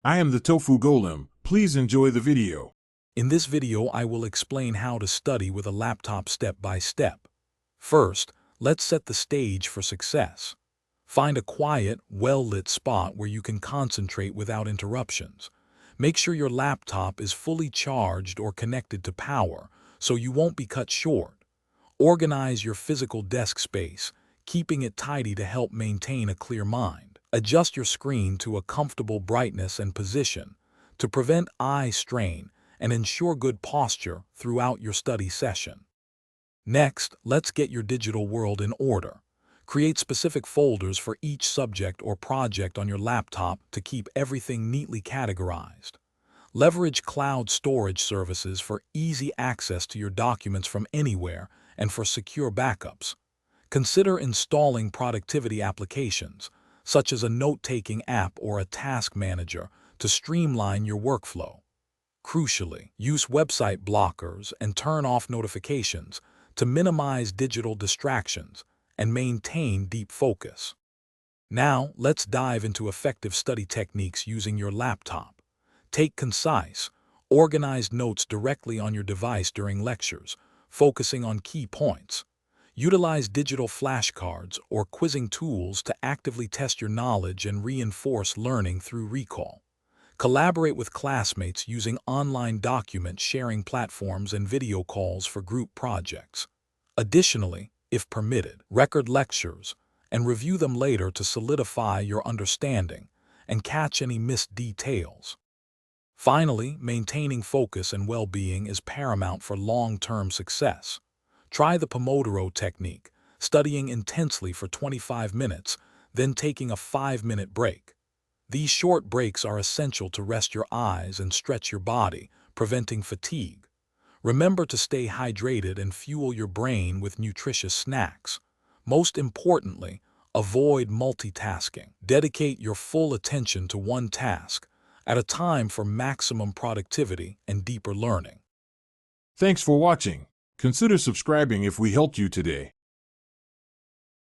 I am the Tofu Golem. Please enjoy the video. In this video, I will explain how to study with a laptop step by step. First, let's set the stage for success. Find a quiet, well-lit spot where you can concentrate without interruptions. Make sure your laptop is fully charged or connected to power, so you won't be cut short. Organize your physical desk space, keeping it tidy to help maintain a clear mind. Adjust your screen to a comfortable brightness and position to prevent eye strain and ensure good posture throughout your study session. Next, let's get your digital world in order. Create specific folders for each subject or project on your laptop to keep everything neatly categorized. Leverage cloud storage services for easy access to your documents from anywhere and for secure backups. Consider installing productivity applications, such as a note-taking app or a task manager, to streamline your workflow. Crucially, use website blockers and turn off notifications to minimize digital distractions and maintain deep focus. Now, let's dive into effective study techniques using your laptop. Take concise, organized notes directly on your device during lectures, focusing on key points. Utilize digital flashcards or quizzing tools to actively test your knowledge and reinforce learning through recall. Collaborate with classmates using online document sharing platforms and video calls for group projects. Additionally, if permitted, record lectures and review them later to solidify your understanding and catch any missed details. Finally, maintaining focus and well-being is paramount for long-term success. Try the Pomodoro technique, studying intensely for 25 minutes, then taking a 5-minute break. These short breaks are essential to rest your eyes and stretch your body, preventing fatigue. Remember to stay hydrated and fuel your brain with nutritious snacks. Most importantly, avoid multitasking. Dedicate your full attention to one task at a time for maximum productivity and deeper learning. Thanks for watching. Consider subscribing if we helped you today.